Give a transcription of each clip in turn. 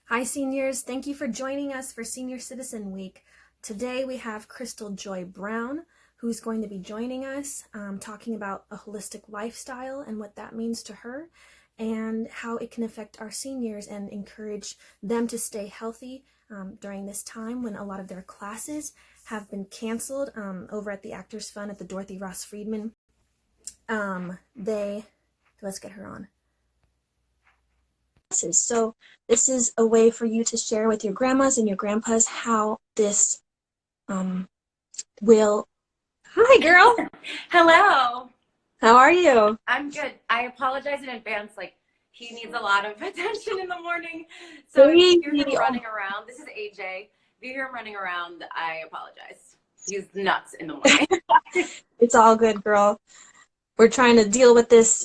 Hi, seniors. Thank you for joining us for Senior Citizen Week. Today we have Krystal Joy Brown, who's going to be joining us, talking about a holistic lifestyle and what that means to her, and how it can affect our seniors and encourage them to stay healthy during this time when a lot of their classes have been canceled over at the Actors Fund at the Dorothy Ross Friedman. Let's get her on. So this is a way for you to share with your grandmas and your grandpas how this will. Hi, girl. Hello. How are you? I'm good. I apologize in advance. Like, he needs a lot of attention in the morning. So if you hear him running around, this is AJ. If you hear him running around, I apologize. He's nuts in the morning. It's all good, girl. We're trying to deal with this,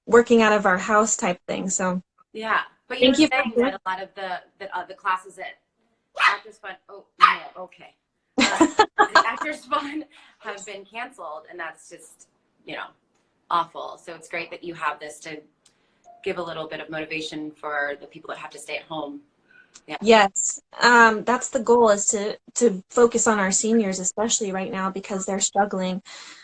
working out of our house type thing. So yeah. But you were saying that a lot of the classes at Actors Fund. Oh, no. Okay. The Actors Fund have been canceled, and that's just, awful. So it's great that you have this to give a little bit of motivation for the people that have to stay at home. Yeah. Yes, that's the goal, is to focus on our seniors, especially right now, because they're struggling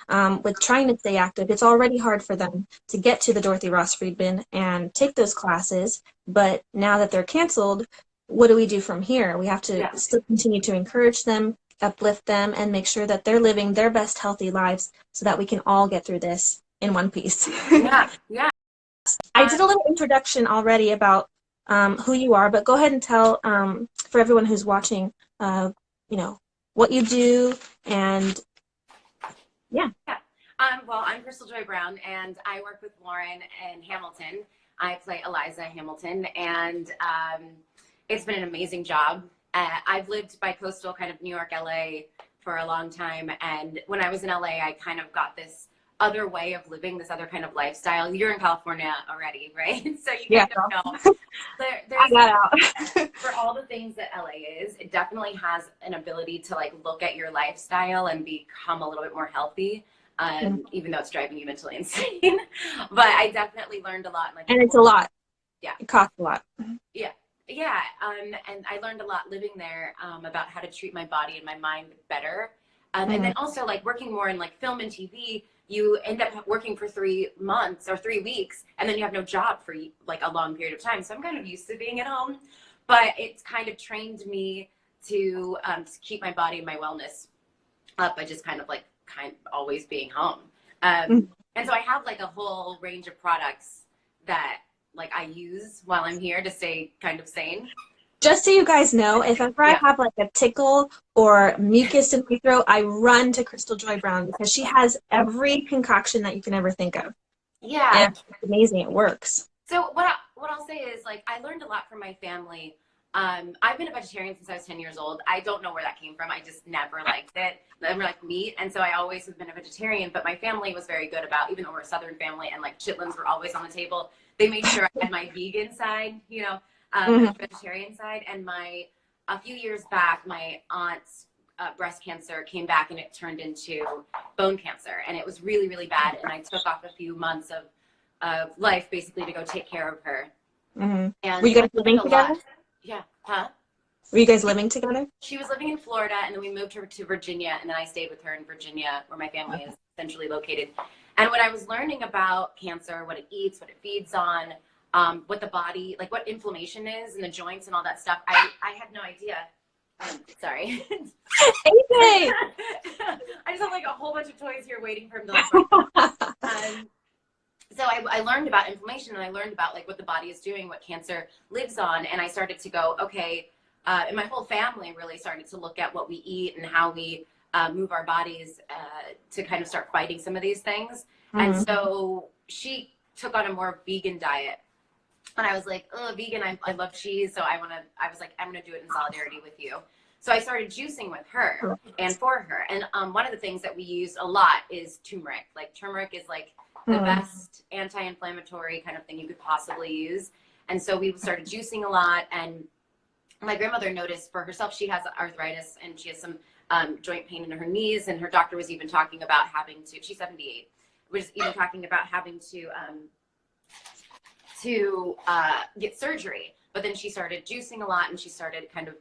with trying to stay active. It's already hard for them to get to the Dorothy Ross Friedman and take those classes, but now that they're canceled, what do we do from here? We have to still continue to encourage them, uplift them, and make sure that they're living their best healthy lives so that we can all get through this in one piece. Yeah. I did a little introduction already about who you are, but go ahead and tell, for everyone who's watching, what you do, and yeah. Well, I'm Krystal Joy Brown, and I work with Lauren in Hamilton. I play Eliza Hamilton, and it's been an amazing job. I've lived by coastal, kind of New York, LA for a long time, and when I was in LA, I kind of got this other way of living, this other kind of lifestyle. You're in California already, right? So you kind of know. For all the things that LA is, it definitely has an ability to look at your lifestyle and become a little bit more healthy, even though it's driving you mentally insane. But I definitely learned a lot. And it's a lot. Yeah. It costs a lot. Yeah. And I learned a lot living there about how to treat my body and my mind better. And then also working more in film and TV, you end up working for 3 months or 3 weeks, and then you have no job for a long period of time. So I'm kind of used to being at home, but it's kind of trained me to keep my body and my wellness up by just kind of always being home. And so I have a whole range of products that I use while I'm here to stay kind of sane. Just so you guys know, if ever I have a tickle or mucus in my throat, I run to Krystal Joy Brown, because she has every concoction that you can ever think of. Yeah. And it's amazing. It works. So what I'll say is I learned a lot from my family. I've been a vegetarian since I was 10 years old. I don't know where that came from. I just never liked it. Never liked meat. And so I always have been a vegetarian, but my family was very good about, even though we're a Southern family and chitlins were always on the table, they made sure I had my vegan side, vegetarian side. And a few years back, my aunt's breast cancer came back, and it turned into bone cancer. And it was really, really bad. And I took off a few months of life basically to go take care of her. And were you guys living together? Yeah. Huh? Were you guys living together? She was living in Florida, and then we moved her to Virginia, and then I stayed with her in Virginia, where my family is centrally located. And when I was learning about cancer, what it eats, what it feeds on, what the body, what inflammation is in the joints and all that stuff, I had no idea. Sorry. Hey, I just have a whole bunch of toys here waiting for him to So I learned about inflammation, and I learned about what the body is doing, what cancer lives on. And I started to go, okay, and my whole family really started to look at what we eat and how we move our bodies to kind of start fighting some of these things. And so she took on a more vegan diet. And I was like, oh, vegan, I love cheese. So I was like, I'm going to do it in solidarity with you. So I started juicing with her and for her. And one of the things that we use a lot is turmeric. Turmeric is the best anti-inflammatory kind of thing you could possibly use. And so we started juicing a lot. And my grandmother noticed for herself, she has arthritis, and she has some joint pain in her knees. And her doctor was even talking about having to, she's 78, was even talking about having to get surgery. But then she started juicing a lot, and she started kind of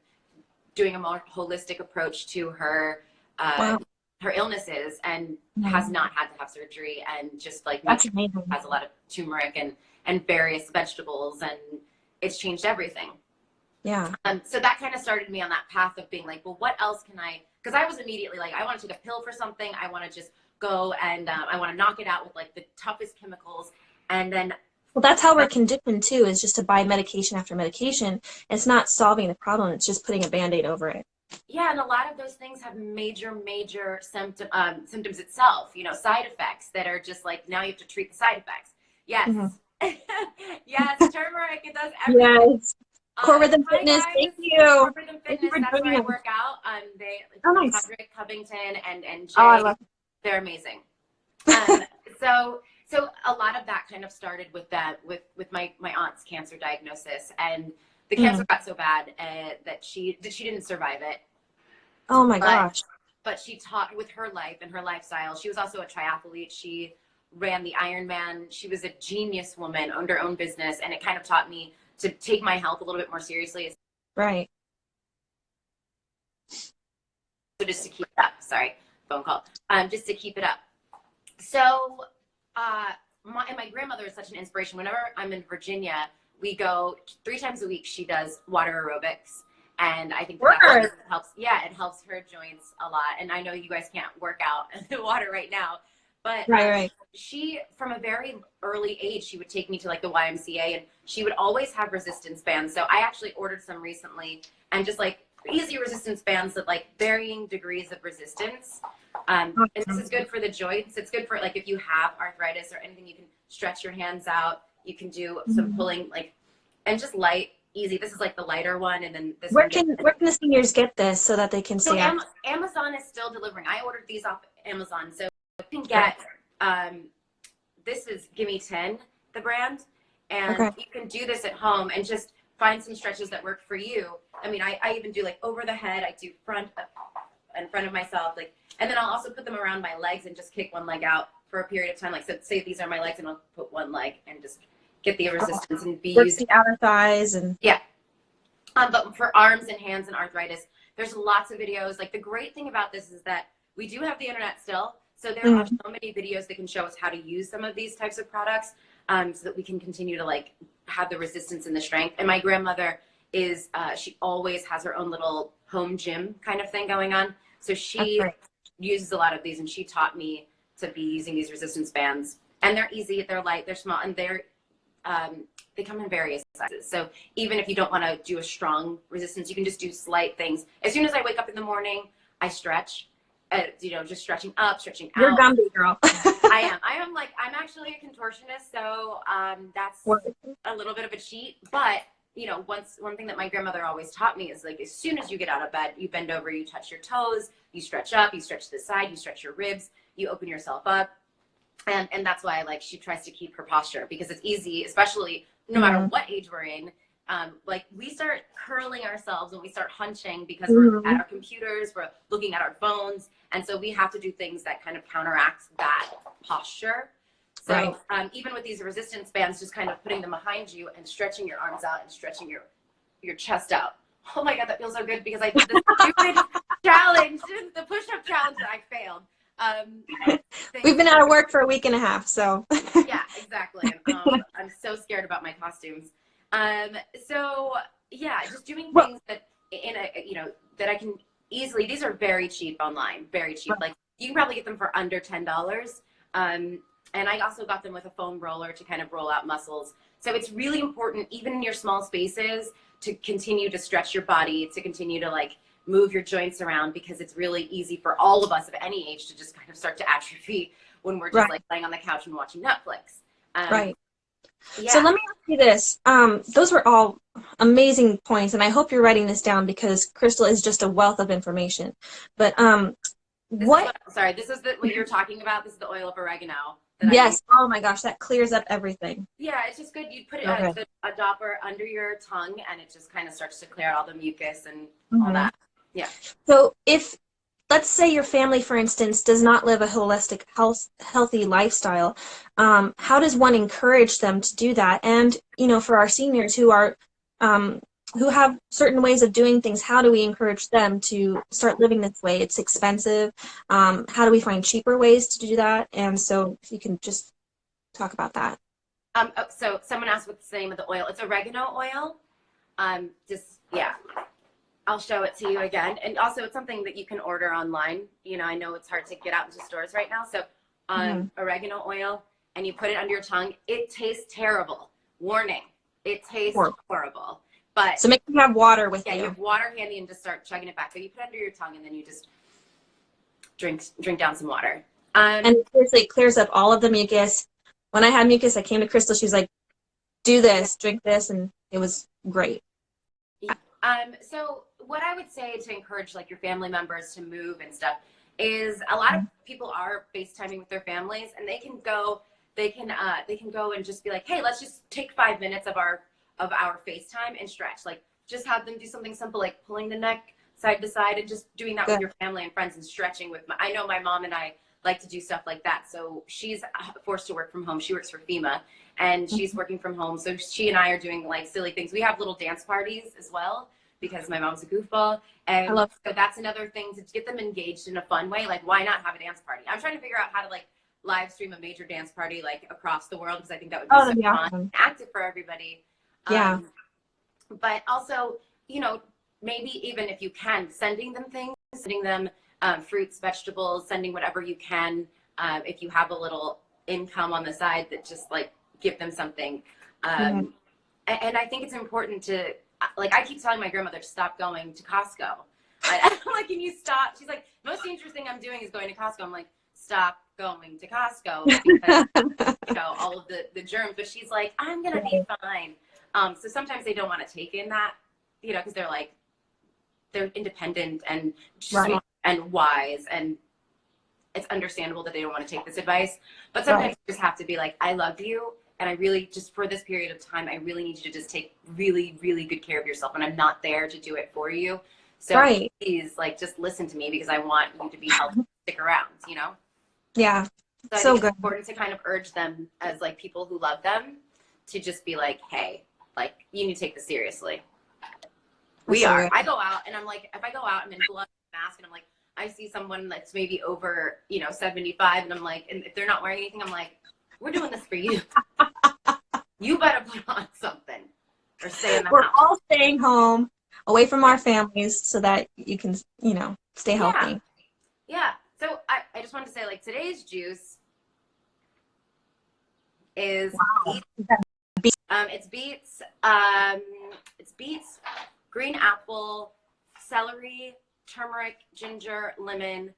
doing a more holistic approach to her Wow. her illnesses, and has Mhm. not had to have surgery, and just like That's nature amazing. has a lot of turmeric and various vegetables, and it's changed everything. Yeah. So that kind of started me on that path of being like, well, what else can I, because I was immediately like, I want to take a pill for something. I want to just go and I want to knock it out with like the toughest chemicals. And then, Well, that's how we're conditioned too, is just to buy medication after medication. It's not solving the problem. It's just putting a Band-Aid over it. yeah, and a lot of those things have major symptoms itself, you know, side effects that are just like, now you have to treat the side effects. Yes. Hmm. Yes, turmeric, it does everything. Yes. Core Rhythm Hi Fitness, guys, thank you. Core Rhythm Thank you Fitness. for That's where joining I us. work out. They Oh, nice. Roderick Covington and Oh, I Jay. love They're amazing. Um, so a lot of that kind of started with that with my aunt's cancer diagnosis, and the it. cancer got so bad that she didn't survive it. Oh my But gosh. she taught with her life and her lifestyle. She was also a triathlete. She ran the Ironman. She was a genius woman, owned her own business, and it kind of taught me to take my health a little bit more seriously. Right. So just to keep it up, sorry, phone call. Just to keep it up. So, my grandmother is such an inspiration. Whenever I'm in Virginia, we go 3 times a week. She does water aerobics, and I think that really helps. Yeah, it helps her joints a lot. And I know you guys can't work out in the water right now, but Right. she, from a very early age, she would take me to like the YMCA, and she would always have resistance bands. So I actually ordered some recently, and just like easy resistance bands that like varying degrees of resistance. And this is good for the joints. It's good for like if you have arthritis or anything, you can stretch your hands out. You can do some pulling, like, and just light, easy. This is like the lighter one, and then this Where one. where can the seniors get this so that they can So stay active? Amazon is still delivering. I ordered these off Amazon, so you can get. This is Gimme 10, the brand, and Okay. you can do this at home and just find some stretches that work for you. I mean, I even do like over the head. I do in front of myself, like, and then I'll also put them around my legs and just kick one leg out for a period of time. Like, so say these are my legs, and I'll put one leg and just get the resistance and be Works using. the outer thighs and. Yeah. But for arms and hands and arthritis, there's lots of videos. Like the great thing about this is that we do have the internet still. So there are so many videos that can show us how to use some of these types of products, so that we can continue to like have the resistance and the strength. And my grandmother is, she always has her own little home gym kind of thing going on. So she uses a lot of these, and she taught me to be using these resistance bands. And they're easy, they're light, they're small, and they come in various sizes. So even if you don't want to do a strong resistance, you can just do slight things. As soon as I wake up in the morning, I stretch. You know, just stretching up, stretching out. You're Gumby girl. I am like, I'm actually a contortionist, so that's a little bit of a cheat. But you know, one thing that my grandmother always taught me is like, as soon as you get out of bed, you bend over, you touch your toes, you stretch up, you stretch to the side, you stretch your ribs, you open yourself up. And that's why like she tries to keep her posture, because it's easy, especially no matter what age we're in. Like we start curling ourselves when we start hunching because we're at our computers, we're looking at our phones. And so we have to do things that kind of counteract that posture. So even with these resistance bands, just kind of putting them behind you and stretching your arms out and stretching your chest out. Oh my God, that feels so good, because I did this stupid challenge, the push-up challenge that I failed. We've been out of work for a week and a half, so. Yeah, exactly. I'm so scared about my costumes. So yeah, just doing things that that I can easily. These are very cheap online, very cheap. Like you can probably get them for under $10. And I also got them with a foam roller to kind of roll out muscles. So it's really important, even in your small spaces, to continue to stretch your body, to continue to like move your joints around, because it's really easy for all of us of any age to just kind of start to atrophy when we're just like laying on the couch and watching Netflix. Yeah. So let me ask you this. Those were all amazing points, and I hope you're writing this down, because Krystal is just a wealth of information. But sorry, this is what you're talking about. This is the oil of oregano. Yes. Oh my gosh, that clears up everything. Yeah, it's just good. You put it a dropper under your tongue, and it just kind of starts to clear out all the mucus and all that. Yeah. So if, let's say your family, for instance, does not live a holistic, healthy lifestyle, how does one encourage them to do that? And, you know, for our seniors who are who have certain ways of doing things, how do we encourage them to start living this way? It's expensive. How do we find cheaper ways to do that? And so if you can just talk about that. So someone asked what's the name of the oil. It's oregano oil. Yeah, I'll show it to you again. And also it's something that you can order online. You know, I know it's hard to get out into stores right now. So oregano oil, and you put it under your tongue. It tastes terrible. Warning, it tastes horrible. But so make sure you have water with you. Yeah, you have water handy and just start chugging it back. So you put it under your tongue and then you just drink down some water. And it seriously clears up all of the mucus. When I had mucus, I came to Krystal. She was like, do this, drink this, and it was great. So what I would say to encourage like your family members to move and stuff is a lot of people are FaceTiming with their families, and they can go and just be like, hey, let's just take 5 minutes of our FaceTime and stretch. Like just have them do something simple like pulling the neck side to side and just doing that with your family and friends and stretching with I know my mom and I like to do stuff like that. So she's forced to work from home. She works for FEMA and she's working from home. So she and I are doing like silly things. We have little dance parties as well because my mom's a goofball. And so that's another thing to get them engaged in a fun way. Like why not have a dance party? I'm trying to figure out how to like live stream a major dance party like across the world because I think that would be so fun and active for everybody. Yeah. But also, you know, maybe even if you can, sending them fruits, vegetables, sending whatever you can. If you have a little income on the side, that just like give them something. And I think it's important to, like, I keep telling my grandmother to stop going to Costco. I'm like, can you stop? She's like, most dangerous thing I'm doing is going to Costco. I'm like, stop going to Costco because, you know, all of the germs. But she's like, I'm going to be fine. So sometimes they don't want to take in that, you know, because they're like, they're independent and smart and wise, and it's understandable that they don't want to take this advice. But sometimes you just have to be like, I love you, and I really, just for this period of time, I really need you to just take really, really good care of yourself, and I'm not there to do it for you. So please, like, just listen to me because I want you to be healthy, stick around, you know? Yeah. So I think it's important to kind of urge them as like people who love them to just be like, hey, like, you need to take this seriously. I go out and I'm like, if I go out, I'm in blood mask and I'm like, I see someone that's maybe over, you know, 75 and I'm like, and if they're not wearing anything, I'm like, we're doing this for you. You better put on something or stay in the house. We're all staying home away from our families so that you can, you know, stay healthy. Yeah. So I just wanted to say, like, today's juice is it's beets, green apple, celery, turmeric, ginger, lemon,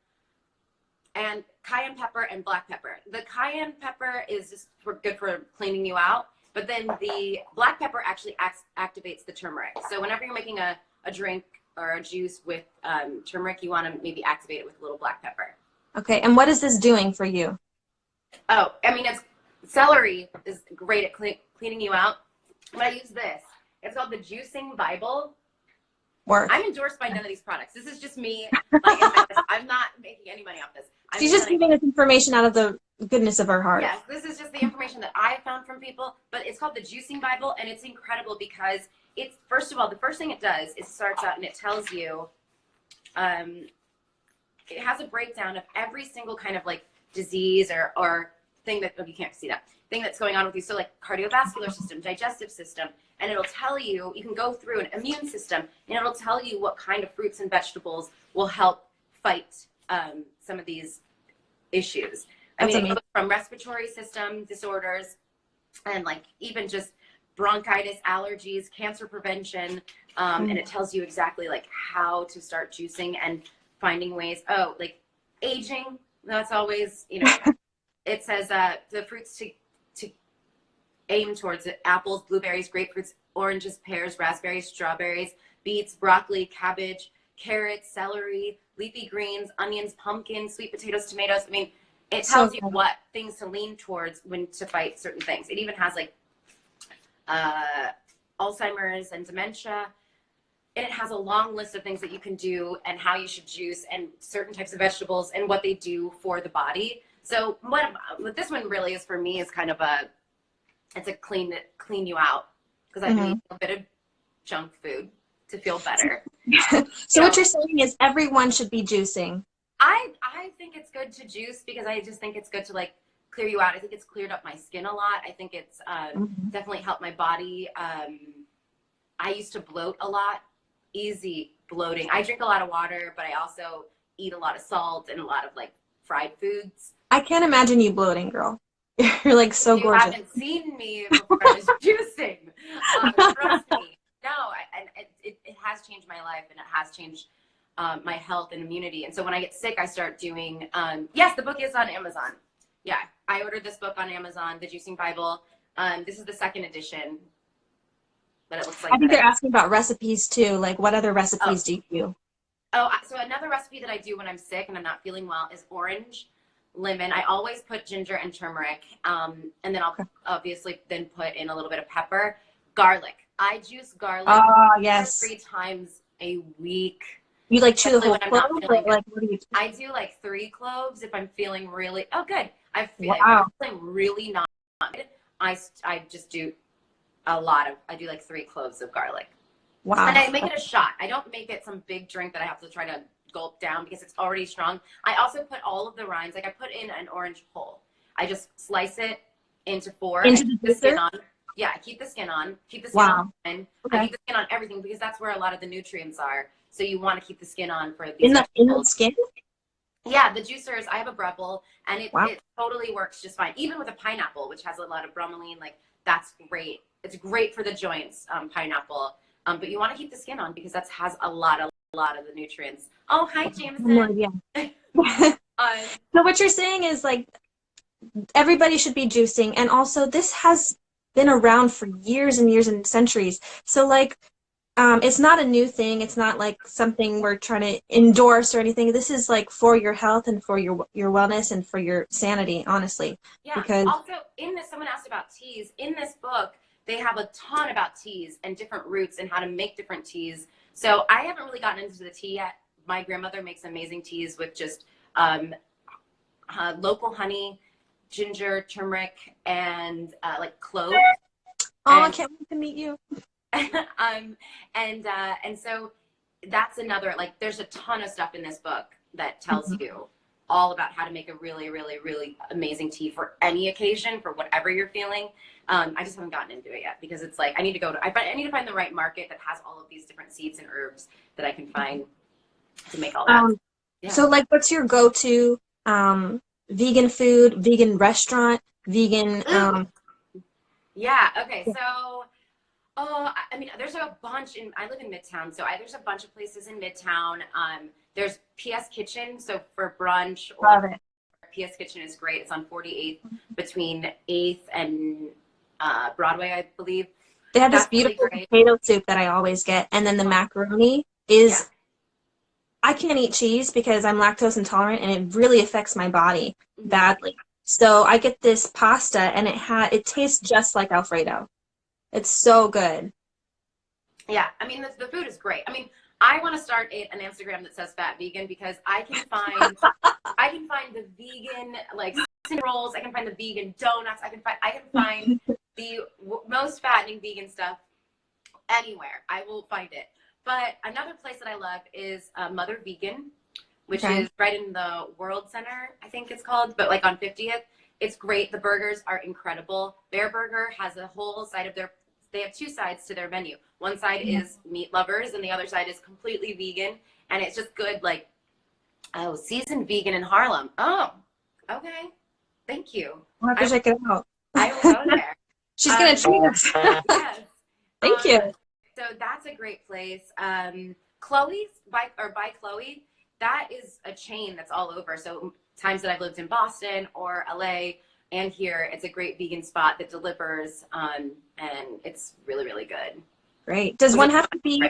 and cayenne pepper and black pepper. The cayenne pepper is just good for cleaning you out, but then the black pepper actually activates the turmeric. So whenever you're making a drink or a juice with turmeric, you want to maybe activate it with a little black pepper. Okay, and what is this doing for you? Oh, I mean, celery is great at cleaning you out, but I use this. It's called the Juicing Bible. I'm endorsed by none of these products. This is just me. Like, I'm not making any money off this. She's just giving us information out of the goodness of her heart. Yes, this is just the information that I found from people, but it's called the Juicing Bible, and it's incredible because it's, first of all, the first thing it does is it starts out and it tells you, it has a breakdown of every single kind of like disease or thing that, oh, you can't see that, thing that's going on with you. So like cardiovascular system, digestive system, and it'll tell you, you can go through an immune system and it'll tell you what kind of fruits and vegetables will help fight some of these issues. I mean, it goes from respiratory system disorders and like even just bronchitis, allergies, cancer prevention, and it tells you exactly like how to start juicing and finding ways. Oh, like aging, that's always, you know, it says the fruits to aim towards it: apples, blueberries, grapefruits, oranges, pears, raspberries, strawberries, beets, broccoli, cabbage, carrots, celery, leafy greens, onions, pumpkins, sweet potatoes, tomatoes. I mean, it tells you what things to lean towards when to fight certain things. It even has like Alzheimer's and dementia. And it has a long list of things that you can do and how you should juice and certain types of vegetables and what they do for the body. So what this one really is for me is kind of it's a clean you out, because I need a bit of junk food to feel better. So what you're saying is everyone should be juicing. I think it's good to juice because I just think it's good to like clear you out. I think it's cleared up my skin a lot. I think it's definitely helped my body. I used to bloat a lot, easy bloating. I drink a lot of water, but I also eat a lot of salt and a lot of like fried foods. I can't imagine you bloating, girl. You're like so gorgeous. You haven't seen me before I was juicing. Trust me. No, and it has changed my life, and it has changed my health and immunity. And so when I get sick, I start doing, yes, the book is on Amazon. Yeah, I ordered this book on Amazon, The Juicing Bible. This is the second edition, but it looks like I think they're asking about recipes too. Like, what other recipes do you do? Oh, so another recipe that I do when I'm sick and I'm not feeling well is orange, lemon. I always put ginger and turmeric, and then I'll obviously then put in a little bit of pepper, garlic. I juice garlic yes. 3 times a week. You like chew the whole clove? Like, what do you do? I do like 3 cloves if I'm feeling really, oh good. If Wow. I'm feeling really not good, I just do I do like 3 cloves of garlic. Wow. And I make it a shot. I don't make it some big drink that I have to try to gulp down because it's already strong. I also put all of the rinds, like I put in an orange whole. I just slice it into 4. Into the skin on. Yeah, I keep the skin on. Keep the skin on. And okay. I keep the skin on everything because that's where a lot of the nutrients are. So you want to keep the skin on for these in the skin? Yeah, the juicers, I have a Breville, and it totally works just fine. Even with a pineapple, which has a lot of bromelain, like that's great. It's great for the joints, pineapple. But you want to keep the skin on because that has a lot of the nutrients. Oh, hi, Jameson. So what you're saying is like everybody should be juicing, and also this has been around for years and years and centuries. So like it's not a new thing. It's not like something we're trying to endorse or anything. This is like for your health and for your wellness and for your sanity, honestly. Yeah. Because also in this, someone asked about teas. In this book, they have a ton about teas and different roots and how to make different teas. So I haven't really gotten into the tea yet. My grandmother makes amazing teas with just local honey, ginger, turmeric, and like cloves. Oh, I can't wait to meet you. And so that's another, like, there's a ton of stuff in this book that tells you all about how to make a really, really, really amazing tea for any occasion, for whatever you're feeling. I just haven't gotten into it yet because it's like, I need to find the right market that has all of these different seeds and herbs that I can find to make all that. So like, what's your go-to vegan food, vegan restaurant, vegan? Yeah. Okay. So, I mean, there's a bunch I live in Midtown, so there's a bunch of places in Midtown. There's PS Kitchen, so for brunch. Love it. PS Kitchen is great. It's on 48th between 8th and Broadway, I believe. They have this beautiful potato soup that I always get, and then the macaroni is. I can't eat cheese because I'm lactose intolerant, and it really affects my body badly. So I get this pasta, and it tastes just like Alfredo. It's so good. Yeah, I mean the food is great. I mean, I want to start an Instagram that says Fat Vegan because I can find the vegan like rolls. I can find the vegan donuts. I can find the most fattening vegan stuff anywhere. I will find it. But another place that I love is Mother Vegan, which is right in the World Center, I think it's called, but like on 50th. It's great. The burgers are incredible. Their burger has a whole side of they have 2 sides to their menu. One side is meat lovers and the other side is completely vegan. And it's just good, like, seasoned vegan in Harlem. Oh, okay. Thank you. I'll have to check it out. I will go there. She's going to treat us. Yes. Thank you. So that's a great place. Chloe's by Chloe, that is a chain that's all over. So times that I've lived in Boston or LA and here, it's a great vegan spot that delivers, and it's really, really good. Great. Does one have to be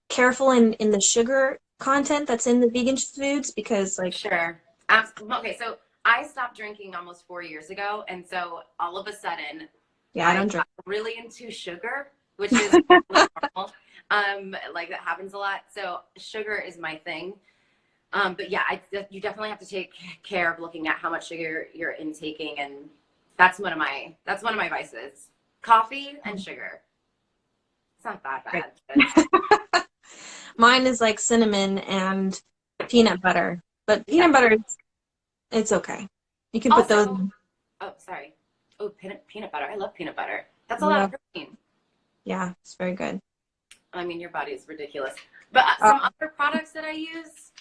careful in the sugar content that's in the vegan foods? Because like Sure. Okay, so I stopped drinking almost 4 years ago, and so all of a sudden, I don't drink. got really into sugar, which is normal. Like that happens a lot. So sugar is my thing. But yeah, you definitely have to take care of looking at how much sugar you're intaking, and that's one of my vices. Coffee and sugar. not that Right. bad. But Mine is like cinnamon and peanut butter, but yeah. peanut butter, it's okay. You can put those Also, in. oh, sorry. Oh, peanut butter. I love peanut butter. That's a lot of Yeah, protein. yeah, it's very good. I mean, your body is ridiculous. But Uh, some other products that I use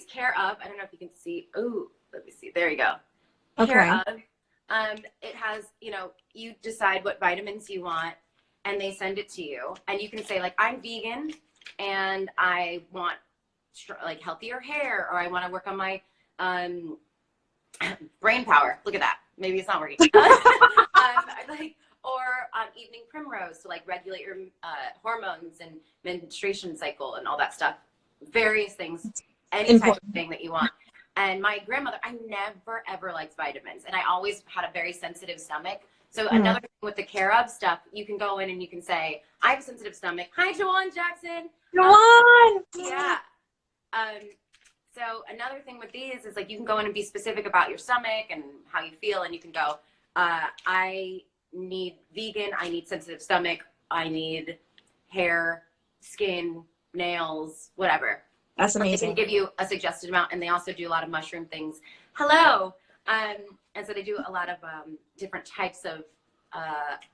Care Of. I don't know if you can see. Oh, let me see. There you go. Care okay. Of. It has, you decide what vitamins you want, and they send it to you. And you can say, like, I'm vegan, and I want like healthier hair, or I want to work on my brain power. Look at that. Maybe it's not working. Like, or evening primrose to like regulate your hormones and menstruation cycle and all that stuff. Various things, any type of Important. thing that you want. And my grandmother, I never ever liked vitamins, and I always had a very sensitive stomach. So Mm. another thing with the Care Of stuff, you can go in and you can say, I have a sensitive stomach. Hi, Joanne Jackson. Go on. Yeah. So another thing with these is like you can go in and be specific about your stomach and how you feel, and you can go, I need vegan, I need sensitive stomach, I need hair, skin, nails, whatever. That's They can amazing. give you a suggested amount, and they also do a lot of mushroom things. Hello. And so they do a lot of different types of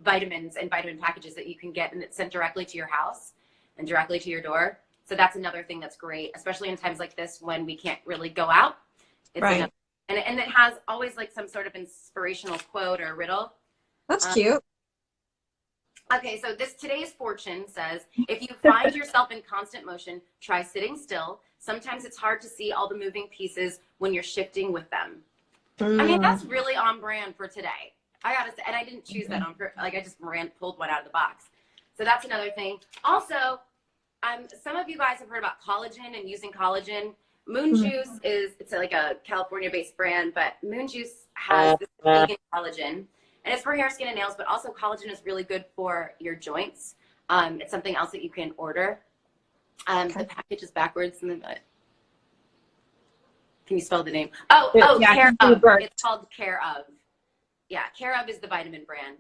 vitamins and vitamin packages that you can get, and it's sent directly to your house and directly to your door. So that's another thing that's great, especially in times like this when we can't really go out. It's Right. and it has always like some sort of inspirational quote or riddle. That's cute. Okay, so today's fortune says, if you find yourself in constant motion, try sitting still. Sometimes it's hard to see all the moving pieces when you're shifting with them. I mean, that's really on brand for today. I gotta say, and I didn't choose that I just pulled one out of the box. So that's another thing. Also, some of you guys have heard about collagen and using collagen. Moon Juice it's like a California-based brand, but Moon Juice has this vegan collagen. And it's for hair, skin, and nails, but also collagen is really good for your joints. It's something else that you can order. The package is backwards. Can you spell the name? Oh, Yeah, Care Of. It's called Care Of. Yeah, Care Of is the vitamin brand.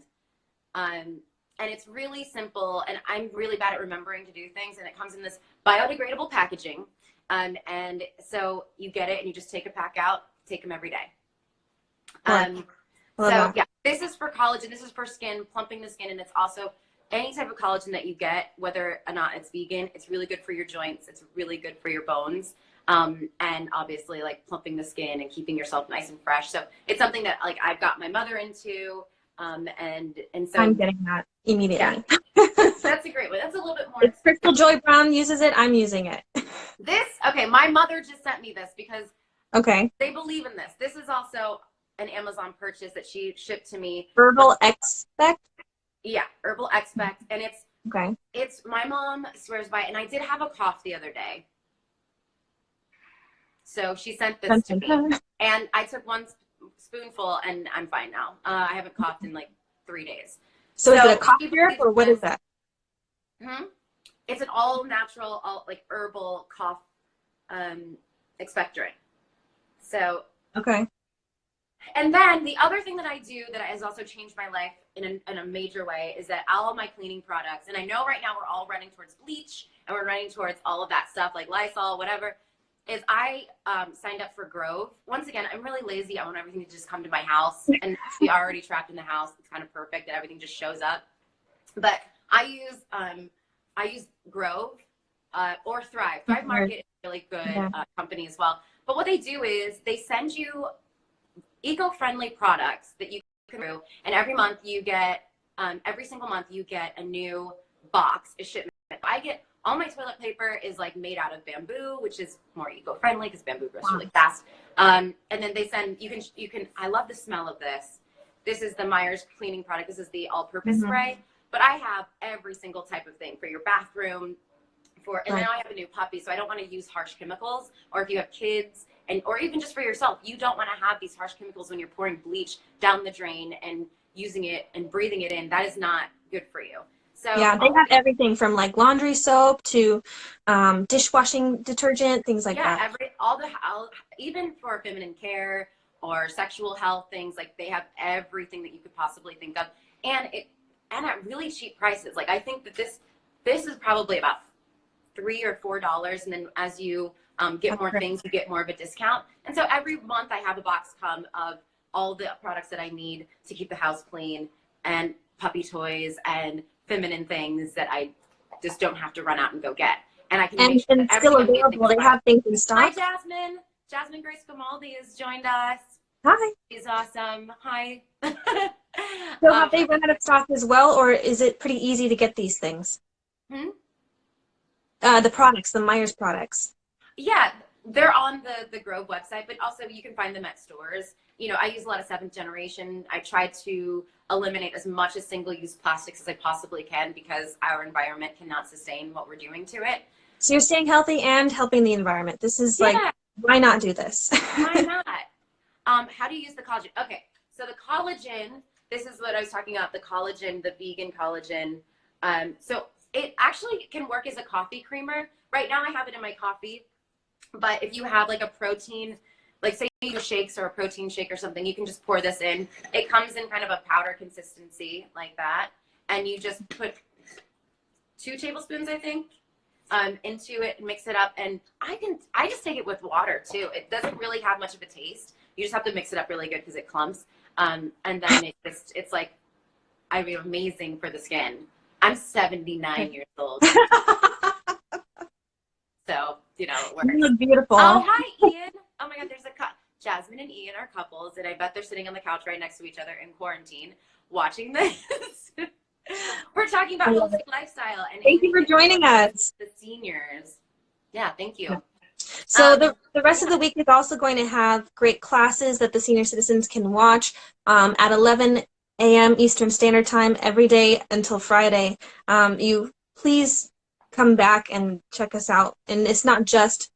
And it's really simple, and I'm really bad at remembering to do things, and it comes in this biodegradable packaging. And so you get it, and you just take a pack out, take them every day. So yeah, this is for collagen, this is for skin, plumping the skin, and it's also any type of collagen that you get, whether or not it's vegan, it's really good for your joints, it's really good for your bones, and obviously like plumping the skin and keeping yourself nice and fresh. So it's something that like I've got my mother into, and so I'm getting that immediately. Yeah. That's a great one. That's a little bit more. If Krystal Joy Brown uses it, I'm using it. Okay, my mother just sent me this because they believe in this. This is also an Amazon purchase that she shipped to me. Herbal Expect. Yeah, Herbal Expect, and it's my mom swears by it, and I did have a cough the other day, so she sent this to me, and I took one spoonful, and I'm fine now. I haven't coughed in like 3 days. So is it a cough syrup or what is that? It's an all natural, like herbal cough expectorant. So and then the other thing that I do that has also changed my life in a major way is that all of my cleaning products, and I know right now we're all running towards bleach and we're running towards all of that stuff like Lysol, whatever, is I signed up for Grove. Once again, I'm really lazy. I want everything to just come to my house and be already trapped in the house. It's kind of perfect that everything just shows up. But I use Grove or Thrive. Thrive Market is a really good company as well. But what they do is they send you eco-friendly products that you can do, and every month you get, every single month you get a new box, a shipment. I get all my toilet paper is like made out of bamboo, which is more eco-friendly because bamboo grows really fast. And then they send you can. I love the smell of this. This is the Myers cleaning product. This is the all-purpose spray. But I have every single type of thing for your bathroom. And now I have a new puppy, so I don't want to use harsh chemicals. Or if you have kids, or even just for yourself, you don't want to have these harsh chemicals when you're pouring bleach down the drain and using it and breathing it in. That is not good for you. So yeah, they have everything from like laundry soap to dishwashing detergent, things like that. Even for feminine care or sexual health things, like they have everything that you could possibly think of. And and at really cheap prices. Like I think that this is probably about $3 or $4, and then as you get more things, you get more of a discount. And so every month I have a box come of all the products that I need to keep the house clean, and puppy toys and feminine things that I just don't have to run out and go get. And I can make sure that still everything available. They have things in stock. Hi, Jasmine. Jasmine Grace Gamaldi has joined us. Hi. She's awesome. Hi. So have they run out of stock as well, or is it pretty easy to get these things? The products, the Myers products. Yeah, they're on the Grove website, but also you can find them at stores. You know, I use a lot of 7th generation. I try to eliminate as much as single-use plastics as I possibly can because our environment cannot sustain what we're doing to it. So you're staying healthy and helping the environment. This is like, why not do this? Why not? How do you use the collagen? Okay, so the collagen, this is what I was talking about, the collagen, the vegan collagen. So it actually can work as a coffee creamer. Right now I have it in my coffee, but if you have like a protein, like say you do shakes or a protein shake or something, you can just pour this in. It comes in kind of a powder consistency like that. And you just put 2 tablespoons, I think, into it and mix it up. And I just take it with water too. It doesn't really have much of a taste. You just have to mix it up really good because it clumps. And then it's like, I mean, amazing for the skin. I'm 79 years old. So, you know, it works. You look beautiful. Oh, hi, Ian. Oh my God, there's Jasmine and Ian are couples, and I bet they're sitting on the couch right next to each other in quarantine watching this. We're talking about holistic lifestyle. And thank you for joining us. The seniors. Yeah, thank you. So the rest of the week is also going to have great classes that the senior citizens can watch at 11 a.m. Eastern Standard Time every day until Friday. You please come back and check us out. And it's not just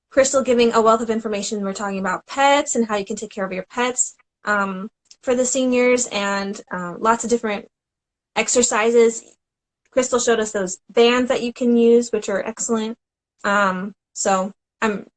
Krystal giving a wealth of information. We're talking about pets and how you can take care of your pets for the seniors, and lots of different exercises. Krystal showed us those bands that you can use, which are excellent. So I'm